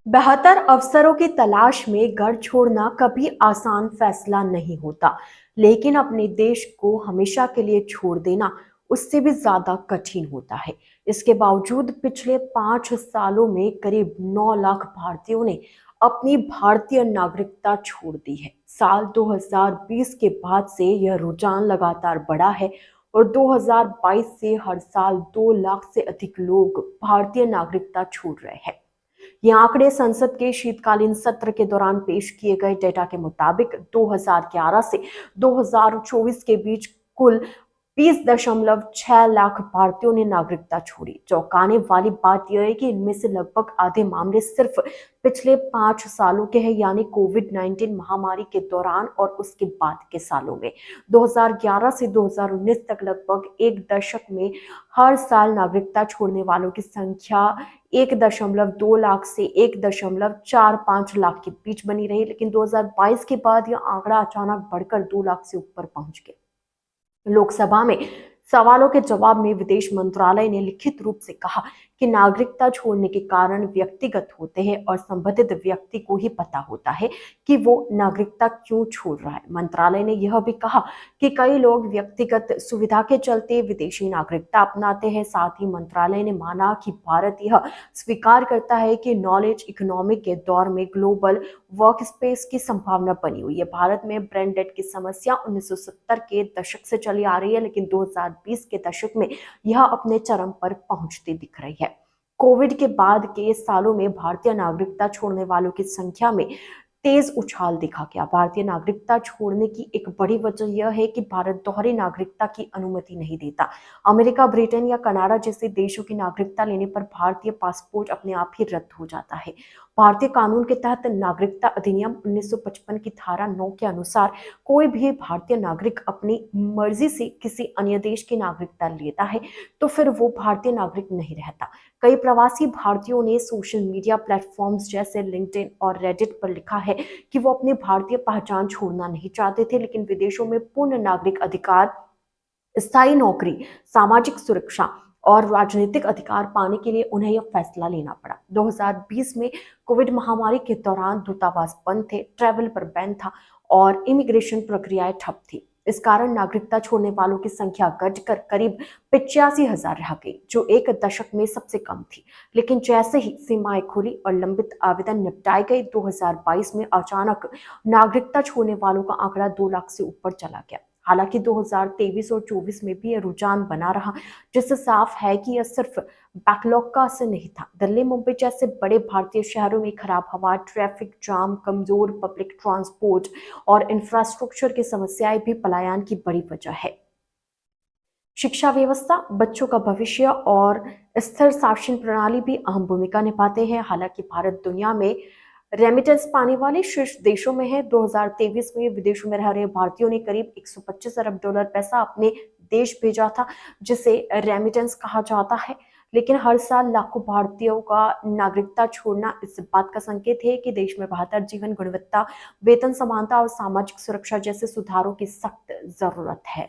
बेहतर अवसरों की तलाश में घर छोड़ना कभी आसान फैसला नहीं होता, लेकिन अपने देश को हमेशा के लिए छोड़ देना उससे भी ज्यादा कठिन होता है। इसके बावजूद पिछले 5 सालों में करीब 9 लाख भारतीयों ने अपनी भारतीय नागरिकता छोड़ दी है। साल 2020 के बाद से यह रुझान लगातार बढ़ा है और 2022 से हर साल 2 लाख से अधिक लोग भारतीय नागरिकता छोड़ रहे हैं। ये आंकड़े संसद के शीतकालीन सत्र के दौरान पेश किए गए डेटा के मुताबिक 2011 से 2024 के बीच कुल 20.6 लाख भारतीयों ने नागरिकता छोड़ी। चौंकाने वाली बात यह है कि इनमें से लगभग आधे मामले सिर्फ पिछले 5 सालों के हैं, यानी कोविड-19 महामारी के दौरान और उसके बाद के सालों में। 2011 से 2019 तक लगभग एक दशक में हर साल नागरिकता छोड़ने वालों की संख्या 1.2 लाख से 1.45 लाख के बीच बनी रही, लेकिन 2022 के बाद यह आंकड़ा अचानक बढ़कर 2 लाख से ऊपर पहुंच गया। लोकसभा में सवालों के जवाब में विदेश मंत्रालय ने लिखित रूप से कहा कि नागरिकता छोड़ने के कारण व्यक्तिगत होते हैं और संबंधित व्यक्ति को ही पता होता है कि वो नागरिकता क्यों छोड़ रहा है। मंत्रालय ने यह भी कहा कि कई लोग व्यक्तिगत सुविधा के चलते विदेशी नागरिकता अपनाते हैं। साथ ही मंत्रालय ने माना कि भारत यह स्वीकार करता है कि नॉलेज इकोनॉमी के दौर में ग्लोबल वर्क स्पेस की संभावना बनी हुई है। भारत में ब्रेन डेड की समस्या 1970 के दशक से चली आ रही है, लेकिन 2020 के दशक में यह अपने चरम पर पहुंचती दिख रही है। कोविड के बाद के सालों में भारतीय नागरिकता छोड़ने वालों की संख्या में तेज उछाल देखा गया। भारतीय नागरिकता छोड़ने की एक बड़ी वजह यह है कि भारत दोहरी नागरिकता की अनुमति नहीं देता। अमेरिका, ब्रिटेन या कनाडा जैसे देशों की नागरिकता लेने पर भारतीय पासपोर्ट अपने आप ही रद्द हो जाता है। भारतीय कानून के तहत नागरिकता अधिनियम 1955 की धारा 9 के अनुसार कोई भी भारतीय नागरिक अपनी मर्जी से किसी अन्य देश की नागरिकता लेता है तो फिर वो भारतीय नागरिक नहीं रहता। कई प्रवासी भारतीयों ने सोशल मीडिया प्लेटफॉर्म्स जैसे लिंक्डइन और रेडिट पर लिखा है कि वो अपनी भारतीय पहचान छोड़ना नहीं चाहते थे, लेकिन विदेशों में पूर्ण नागरिक अधिकार, स्थायी नौकरी, सामाजिक सुरक्षा और राजनीतिक अधिकार पाने के लिए उन्हें यह फैसला लेना पड़ा। 2020 में कोविड महामारी के दौरान दूतावास बंद थे, ट्रैवल पर बैन था और इमिग्रेशन प्रक्रियाएं ठप थी। इस कारण नागरिकता छोड़ने वालों की संख्या घटकर करीब 85,000 रह गई, जो एक दशक में सबसे कम थी। लेकिन जैसे ही सीमाएं खुली और लंबित आवेदन निपटाए गए, 2022 में अचानक नागरिकता छोड़ने वालों का आंकड़ा 2 लाख से ऊपर चला गया। हालांकि 2023 और 24 में भी यह रुझान बना रहा, जिससे साफ है कि यह सिर्फ बैकलॉग का असर नहीं था। दिल्ली, मुंबई जैसे बड़े भारतीय शहरों में खराब हवा, ट्रैफिक जाम, कमजोर पब्लिक ट्रांसपोर्ट और इंफ्रास्ट्रक्चर की समस्याएं भी पलायन की बड़ी वजह है। शिक्षा व्यवस्था, बच्चों का भविष्य और स्थिर शासन प्रणाली भी अहम भूमिका निभाते हैं। हालांकि भारत दुनिया में रेमिटेंस पाने वाले शीर्ष देशों में है। 2023 में विदेशों में रह रहे भारतीयों ने करीब 125 अरब डॉलर पैसा अपने देश भेजा था, जिसे रेमिटेंस कहा जाता है। लेकिन हर साल लाखों भारतीयों का नागरिकता छोड़ना इस बात का संकेत है कि देश में बेहतर जीवन गुणवत्ता, वेतन समानता और सामाजिक सुरक्षा जैसे सुधारों की सख्त जरूरत है।